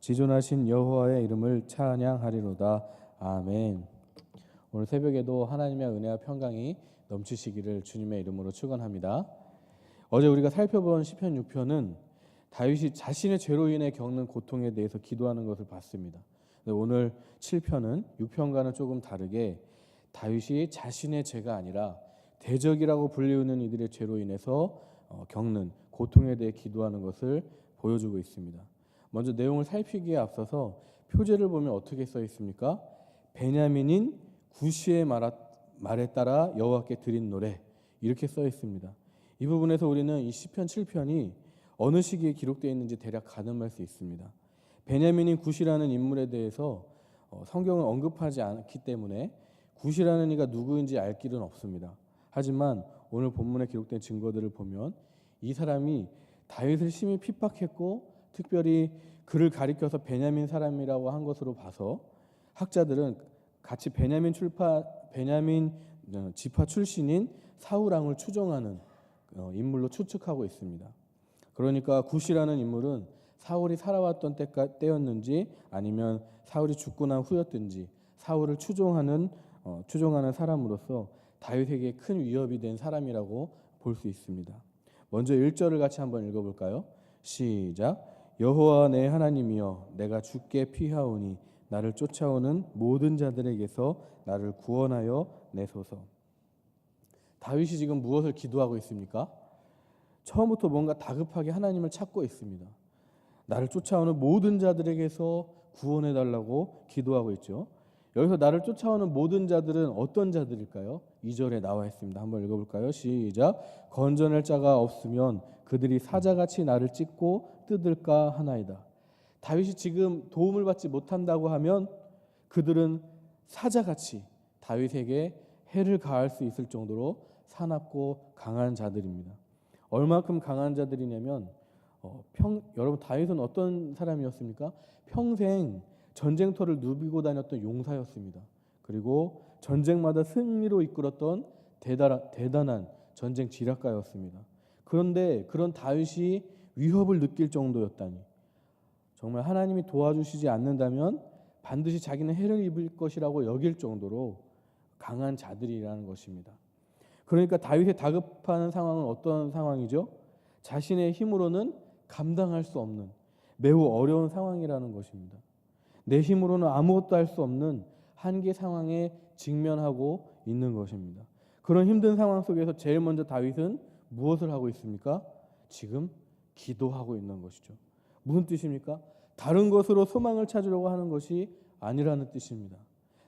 지존하신 여호와의 이름을 찬양하리로다. 아멘. 오늘 새벽에도 하나님의 은혜와 평강이 넘치시기를 주님의 이름으로 축원합니다. 어제 우리가 살펴본 시편 6편은 다윗이 자신의 죄로 인해 겪는 고통에 대해서 기도하는 것을 봤습니다. 오늘 7편은 6편과는 조금 다르게 다윗이 자신의 죄가 아니라 대적이라고 불리우는 이들의 죄로 인해서 겪는 고통에 대해 기도하는 것을 보여주고 있습니다. 먼저 내용을 살피기에 앞서서 표제를 보면 어떻게 써 있습니까? 베냐민인 구시의 말에 따라 여호와께 드린 노래, 이렇게 써 있습니다. 이 부분에서 우리는 이 시편 7편이 어느 시기에 기록되어 있는지 대략 가늠할 수 있습니다. 베냐민인 구시라는 인물에 대해서 성경은 언급하지 않기 때문에 구시라는 이가 누구인지 알 길은 없습니다. 하지만 오늘 본문에 기록된 증거들을 보면 이 사람이 다윗을 심히 핍박했고 특별히 그를 가리켜서 베냐민 사람이라고 한 것으로 봐서 학자들은 같이 베냐민 지파 출신인 사울 왕을 추종하는 인물로 추측하고 있습니다. 그러니까 구시라는 인물은 사울이 살아왔던 때였는지 아니면 사울이 죽고 난 후였든지 사울을 추종하는 사람으로서 다윗에게 큰 위협이 된 사람이라고 볼 수 있습니다. 먼저 1절을 같이 한번 읽어볼까요? 시작. 여호와 내 하나님이여, 내가 주께 피하오니 나를 쫓아오는 모든 자들에게서 나를 구원하여 내소서. 다윗이 지금 무엇을 기도하고 있습니까? 처음부터 뭔가 다급하게 하나님을 찾고 있습니다. 나를 쫓아오는 모든 자들에게서 구원해 달라고 기도하고 있죠. 여기서 나를 쫓아오는 모든 자들은 어떤 자들일까요? 2절에 나와 있습니다. 한번 읽어볼까요? 시작. 건져낼 자가 없으면 그들이 사자같이 나를 찢고 뜯을까 하나이다. 다윗이 지금 도움을 받지 못한다고 하면 그들은 사자같이 다윗에게 해를 가할 수 있을 정도로 사납고 강한 자들입니다. 얼마큼 강한 자들이냐면 여러분 다윗은 어떤 사람이었습니까? 평생 전쟁터를 누비고 다녔던 용사였습니다. 그리고 전쟁마다 승리로 이끌었던 대단한 전쟁 지략가였습니다. 그런데 그런 다윗이 위협을 느낄 정도였다니, 정말 하나님이 도와주시지 않는다면 반드시 자기는 해를 입을 것이라고 여길 정도로 강한 자들이라는 것입니다. 그러니까 다윗의 다급한 상황은 어떤 상황이죠? 자신의 힘으로는 감당할 수 없는 매우 어려운 상황이라는 것입니다. 내 힘으로는 아무것도 할 수 없는 한계 상황에 직면하고 있는 것입니다. 그런 힘든 상황 속에서 제일 먼저 다윗은 무엇을 하고 있습니까? 지금 기도하고 있는 것이죠. 무슨 뜻입니까? 다른 것으로 소망을 찾으려고 하는 것이 아니라는 뜻입니다.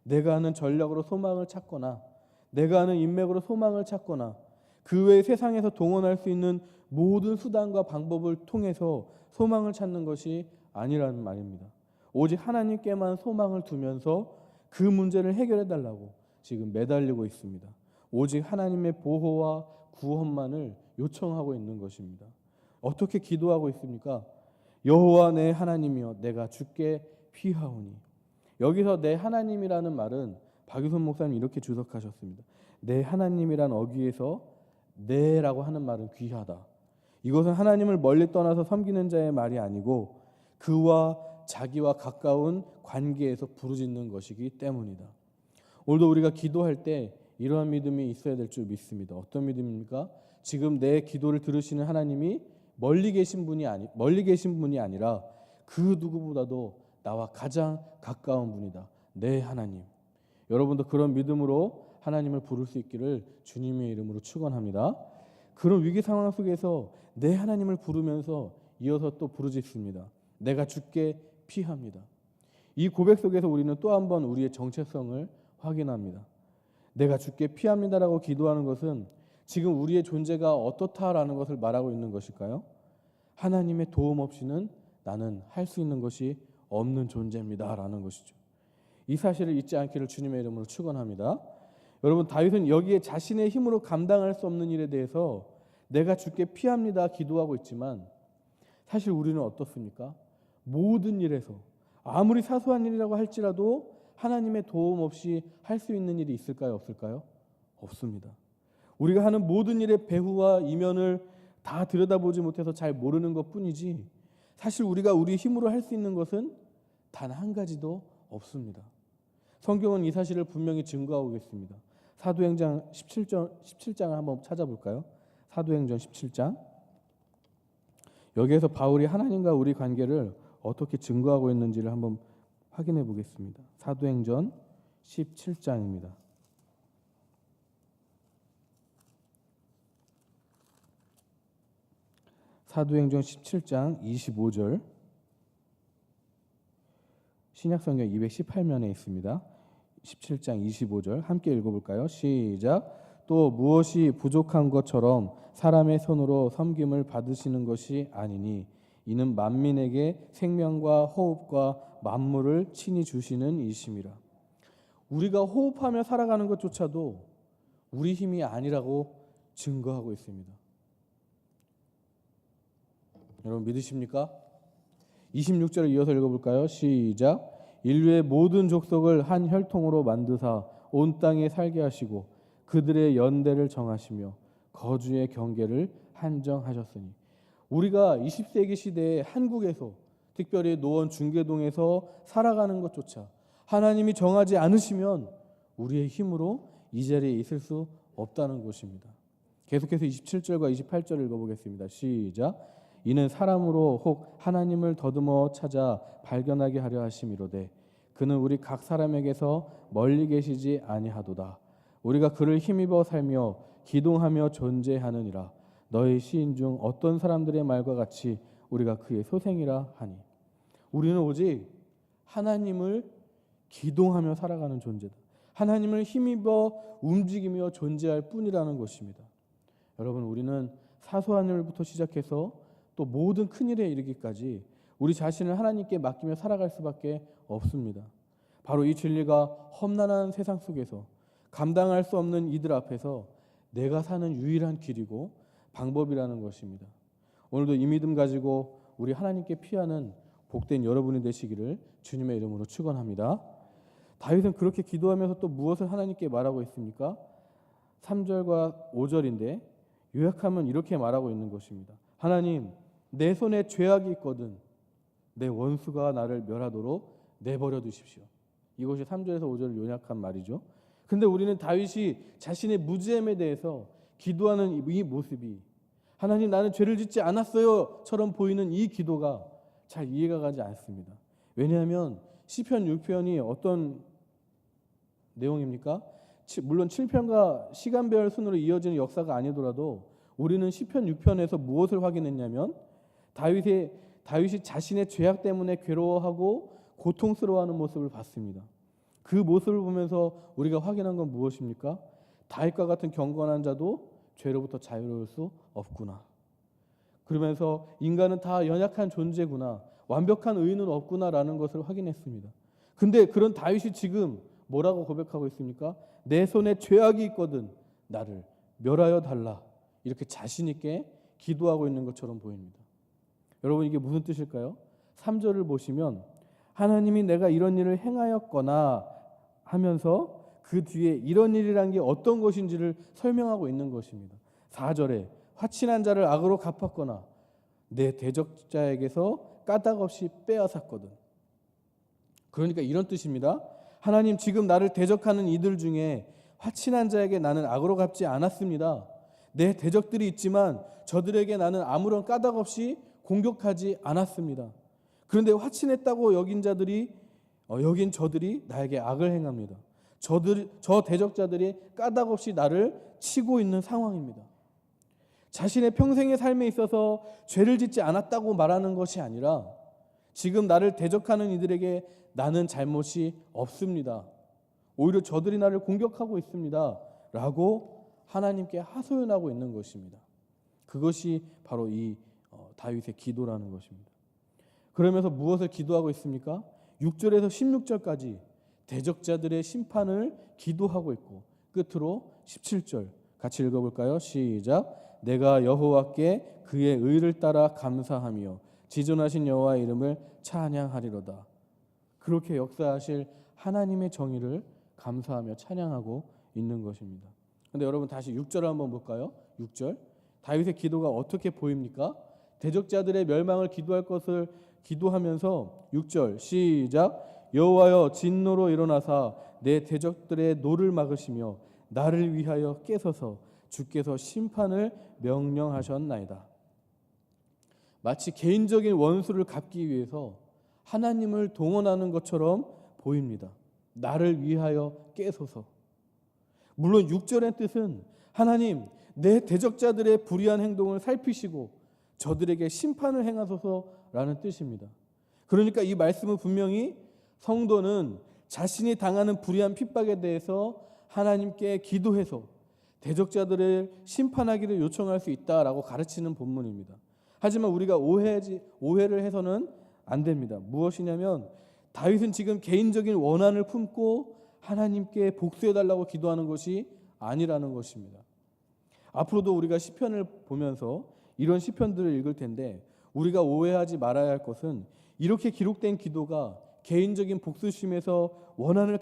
내가 하는 전략으로 소망을 찾거나 내가 하는 인맥으로 소망을 찾거나 그 외의 세상에서 동원할 수 있는 모든 수단과 방법을 통해서 소망을 찾는 것이 아니라는 말입니다. 오직 하나님께만 소망을 두면서 그 문제를 해결해 달라고 지금 매달리고 있습니다. 오직 하나님의 보호와 구원만을 요청하고 있는 것입니다. 어떻게 기도하고 있습니까? 여호와 내 하나님이여, 내가 주께 피하오니. 여기서 내 하나님이라는 말은 박유선 목사님 이렇게 주석하셨습니다. 내 하나님이란 어귀에서 내라고 하는 말은 귀하다. 이것은 하나님을 멀리 떠나서 섬기는 자의 말이 아니고 그와 자기와 가까운 관계에서 부르짖는 것이기 때문이다. 오늘도 우리가 기도할 때 이러한 믿음이 있어야 될 줄 믿습니다. 어떤 믿음입니까? 지금 내 기도를 들으시는 하나님이 멀리 계신 분이 아니라 그 누구보다도 나와 가장 가까운 분이다. 내 하나님. 여러분도 그런 믿음으로 하나님을 부를 수 있기를 주님의 이름으로 축원합니다. 그런 위기 상황 속에서 내 하나님을 부르면서 이어서 또 부르짖습니다. 내가 주께 피합니다. 이 고백 속에서 우리는 또 한 번 우리의 정체성을 확인합니다. 내가 주께 피합니다라고 기도하는 것은 지금 우리의 존재가 어떻다라는 것을 말하고 있는 것일까요? 하나님의 도움 없이는 나는 할 수 있는 것이 없는 존재입니다라는 것이죠. 이 사실을 잊지 않기를 주님의 이름으로 축원합니다. 여러분, 다윗은 여기에 자신의 힘으로 감당할 수 없는 일에 대해서 내가 주께 피합니다 기도하고 있지만 사실 우리는 어떻습니까? 모든 일에서 아무리 사소한 일이라고 할지라도 하나님의 도움 없이 할 수 있는 일이 있을까요? 없을까요? 없습니다. 우리가 하는 모든 일의 배후와 이면을 다 들여다보지 못해서 잘 모르는 것뿐이지 사실 우리가 우리 힘으로 할 수 있는 것은 단 한 가지도 없습니다. 성경은 이 사실을 분명히 증거하고 있습니다. 사도행전 17장을 한번 찾아볼까요? 사도행전 17장. 여기에서 바울이 하나님과 우리 관계를 어떻게 증거하고 있는지를 한번 확인해 보겠습니다. 사도행전 17장입니다. 사도행전 17장 25절, 신약성경 218면에 있습니다. 17장 25절 함께 읽어볼까요? 시작. 또 무엇이 부족한 것처럼 사람의 손으로 섬김을 받으시는 것이 아니니 이는 만민에게 생명과 호흡과 만물을 친히 주시는 이심이라. 우리가 호흡하며 살아가는 것조차도 우리 힘이 아니라고 증거하고 있습니다. 여러분 믿으십니까? 26절을 이어서 읽어볼까요? 시작. 인류의 모든 족속을 한 혈통으로 만드사 온 땅에 살게 하시고 그들의 연대를 정하시며 거주의 경계를 한정하셨으니. 우리가 20세기 시대에 한국에서, 특별히 노원 중계동에서 살아가는 것조차 하나님이 정하지 않으시면 우리의 힘으로 이 자리에 있을 수 없다는 것입니다. 계속해서 27절과 28절을 읽어보겠습니다. 시작. 이는 사람으로 혹 하나님을 더듬어 찾아 발견하게 하려 하심이로되 그는 우리 각 사람에게서 멀리 계시지 아니하도다. 우리가 그를 힘입어 살며 기동하며 존재하느니라. 너희 시인 중 어떤 사람들의 말과 같이 우리가 그의 소생이라 하니. 우리는 오직 하나님을 기동하며 살아가는 존재다. 하나님을 힘입어 움직이며 존재할 뿐이라는 것입니다. 여러분, 우리는 사소한 일부터 시작해서 또 모든 큰 일에 이르기까지 우리 자신을 하나님께 맡기며 살아갈 수밖에 없습니다. 바로 이 진리가 험난한 세상 속에서 감당할 수 없는 이들 앞에서 내가 사는 유일한 길이고 방법이라는 것입니다. 오늘도 이 믿음 가지고 우리 하나님께 피하는 복된 여러분이 되시기를 주님의 이름으로 축원합니다. 다윗은 그렇게 기도하면서 또 무엇을 하나님께 말하고 있습니까? 3절과 5절인데 요약하면 이렇게 말하고 있는 것입니다. 하나님, 내 손에 죄악이 있거든 내 원수가 나를 멸하도록 내버려 두십시오. 이것이 3절에서 5절을 요약한 말이죠. 근데 우리는 다윗이 자신의 무죄함에 대해서 기도하는 이 모습이 하나님 나는 죄를 짓지 않았어요처럼 보이는 이 기도가 잘 이해가 가지 않습니다. 왜냐하면 시편 6편이 어떤 내용입니까? 물론 7편과 시간별 순으로 이어지는 역사가 아니더라도 우리는 시편 6편에서 무엇을 확인했냐면 다윗이 자신의 죄악 때문에 괴로워하고 고통스러워하는 모습을 봤습니다. 그 모습을 보면서 우리가 확인한 건 무엇입니까? 다윗과 같은 경건한 자도 죄로부터 자유로울 수 없구나. 그러면서 인간은 다 연약한 존재구나. 완벽한 의인은 없구나라는 것을 확인했습니다. 근데 그런 다윗이 지금 뭐라고 고백하고 있습니까? 내 손에 죄악이 있거든 나를 멸하여 달라. 이렇게 자신 있게 기도하고 있는 것처럼 보입니다. 여러분 이게 무슨 뜻일까요? 3절을 보시면 하나님이 내가 이런 일을 행하였거나 하면서 그 뒤에 이런 일이란 게 어떤 것인지를 설명하고 있는 것입니다. 4절에 화친한 자를 악으로 갚았거나 내 대적자에게서 까닭없이 빼앗았거든. 그러니까 이런 뜻입니다. 하나님 지금 나를 대적하는 이들 중에 화친한 자에게 나는 악으로 갚지 않았습니다. 내 대적들이 있지만 저들에게 나는 아무런 까닭 없이 공격하지 않았습니다. 그런데 화친했다고 여긴 저들이 나에게 악을 행합니다. 저 대적자들이 까닭 없이 나를 치고 있는 상황입니다. 자신의 평생의 삶에 있어서 죄를 짓지 않았다고 말하는 것이 아니라 지금 나를 대적하는 이들에게 나는 잘못이 없습니다. 오히려 저들이 나를 공격하고 있습니다. 라고 하나님께 하소연하고 있는 것입니다. 그것이 바로 이 다윗의 기도라는 것입니다. 그러면서 무엇을 기도하고 있습니까? 6절에서 16절까지 대적자들의 심판을 기도하고 있고 끝으로 17절 같이 읽어볼까요? 시작. 내가 여호와께 그의 의를 따라 감사하며 지존하신 여호와의 이름을 찬양하리로다. 그렇게 역사하실 하나님의 정의를 감사하며 찬양하고 있는 것입니다. 그런데 여러분 다시 6절을 한번 볼까요? 6절 다윗의 기도가 어떻게 보입니까? 대적자들의 멸망을 기도할 것을 기도하면서 6절 시작. 여호와여 진노로 일어나사 내 대적들의 노를 막으시며 나를 위하여 깨서서 주께서 심판을 명령하셨나이다. 마치 개인적인 원수를 갚기 위해서 하나님을 동원하는 것처럼 보입니다. 나를 위하여 깨소서. 물론 6절의 뜻은 하나님 내 대적자들의 불의한 행동을 살피시고 저들에게 심판을 행하소서라는 뜻입니다. 그러니까 이 말씀은 분명히 성도는 자신이 당하는 불의한 핍박에 대해서 하나님께 기도해서 대적자들을 심판하기를 요청할 수 있다라고 가르치는 본문입니다. 하지만 우리가 오해를 해서는 안 됩니다. 무엇이냐면 다윗은 지금 개인적인 원한을 품고 하나님께 복수해달라고 기도하는 것이 아니라는 것입니다. 앞으로도 우리가 시편을 보면서 이런 시편들을 읽을 텐데 우리가 오해하지 말아야 할 것은 이렇게 기록된 기도가 개인적인 복수심에서 원한을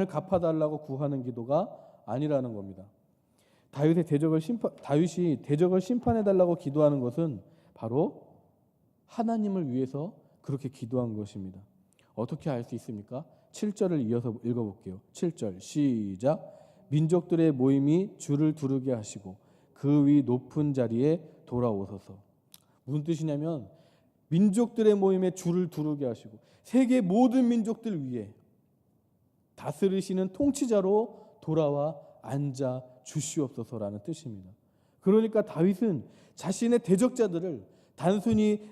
갚아달라고 구하는 기도가 아니라는 겁니다. 다윗이 대적을 심판해달라고 기도하는 것은 바로 하나님을 위해서 그렇게 기도한 것입니다. 어떻게 알 수 있습니까? 7절을 이어서 읽어볼게요. 7절 시작. 민족들의 모임이 주를 두르게 하시고 그 위 높은 자리에 돌아오소서. 무슨 뜻이냐면 민족들의 모임에 주를 두르게 하시고 세계 모든 민족들 위에 다스리시는 통치자로 돌아와 앉아 주시옵소서라는 뜻입니다. 그러니까 다윗은 자신의 대적자들을 단순히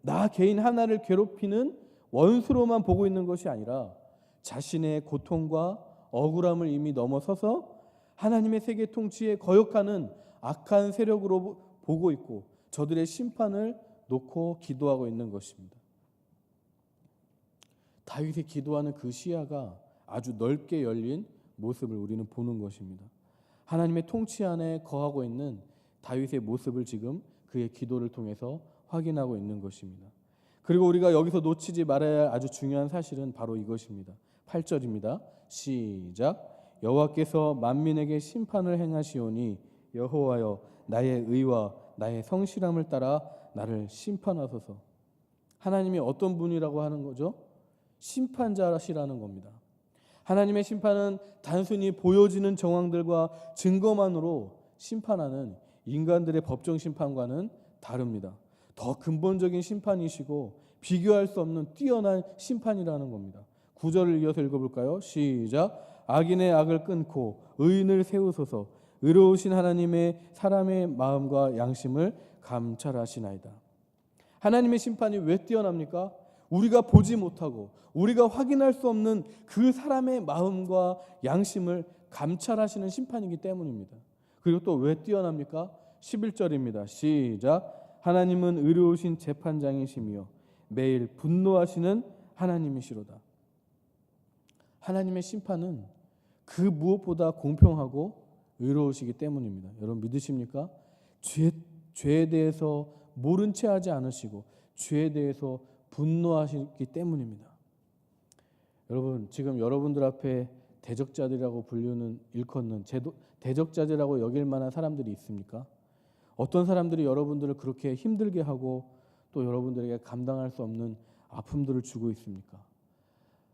나 개인 하나를 괴롭히는 원수로만 보고 있는 것이 아니라 자신의 고통과 억울함을 이미 넘어서서 하나님의 세계 통치에 거역하는 악한 세력으로 보고 있고 저들의 심판을 놓고 기도하고 있는 것입니다. 다윗이 기도하는 그 시야가 아주 넓게 열린 모습을 우리는 보는 것입니다. 하나님의 통치 안에 거하고 있는 다윗의 모습을 지금 그의 기도를 통해서 확인하고 있는 것입니다. 그리고 우리가 여기서 놓치지 말아야 할 아주 중요한 사실은 바로 이것입니다. 8절입니다. 시작. 여호와께서 만민에게 심판을 행하시오니 여호와여 나의 의와 나의 성실함을 따라 나를 심판하소서. 하나님이 어떤 분이라고 하는 거죠? 심판자시라는 겁니다. 하나님의 심판은 단순히 보여지는 정황들과 증거만으로 심판하는 인간들의 법정 심판과는 다릅니다. 더 근본적인 심판이시고 비교할 수 없는 뛰어난 심판이라는 겁니다. 9절을 이어서 읽어볼까요? 시작. 악인의 악을 끊고 의인을 세우소서. 의로우신 하나님의 사람의 마음과 양심을 감찰하시나이다. 하나님의 심판이 왜 뛰어납니까? 우리가 보지 못하고 우리가 확인할 수 없는 그 사람의 마음과 양심을 감찰하시는 심판이기 때문입니다. 그리고 또 왜 뛰어납니까? 11절입니다. 시작. 하나님은 의로우신 재판장이시며 매일 분노하시는 하나님이시로다. 하나님의 심판은 그 무엇보다 공평하고 의로우시기 때문입니다. 여러분 믿으십니까? 죄에 대해서 모른 채 하지 않으시고 죄에 대해서 분노하시기 때문입니다. 여러분 지금 여러분들 앞에 대적자들이라고 일컫는 대적자들이라고 여길 만한 사람들이 있습니까? 어떤 사람들이 여러분들을 그렇게 힘들게 하고 또 여러분들에게 감당할 수 없는 아픔들을 주고 있습니까?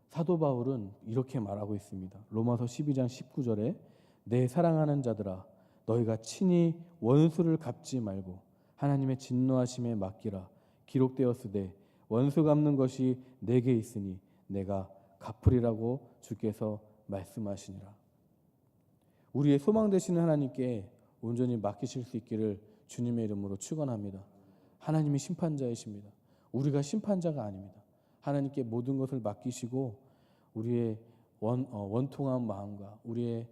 사도 바울은 이렇게 말하고 있습니다. 로마서 12장 19절에 내 사랑하는 자들아 너희가 친히 원수를 갚지 말고 하나님의 진노하심에 맡기라. 기록되었으되 원수 갚는 것이 내게 있으니 내가 갚으리라고 주께서 말씀하시니라. 우리의 소망 되시는 하나님께 온전히 맡기실 수 있기를 주님의 이름으로 축원합니다. 하나님이 심판자이십니다. 우리가 심판자가 아닙니다. 하나님께 모든 것을 맡기시고 우리의 원통한 마음과 우리의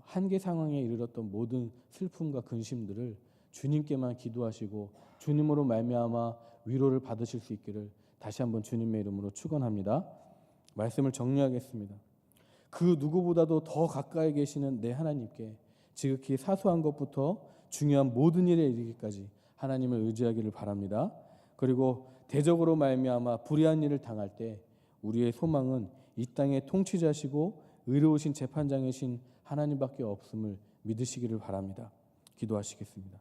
한계 상황에 이르렀던 모든 슬픔과 근심들을 주님께만 기도하시고 주님으로 말미암아 위로를 받으실 수 있기를 다시 한번 주님의 이름으로 축원합니다. 말씀을 정리하겠습니다. 그 누구보다도 더 가까이 계시는 내 하나님께 지극히 사소한 것부터 중요한 모든 일에 이르기까지 하나님을 의지하기를 바랍니다. 그리고 대적으로 말미암아 불의한 일을 당할 때 우리의 소망은 이 땅의 통치자시고 의로우신 재판장이신 하나님밖에 없음을 믿으시기를 바랍니다. 기도하시겠습니다.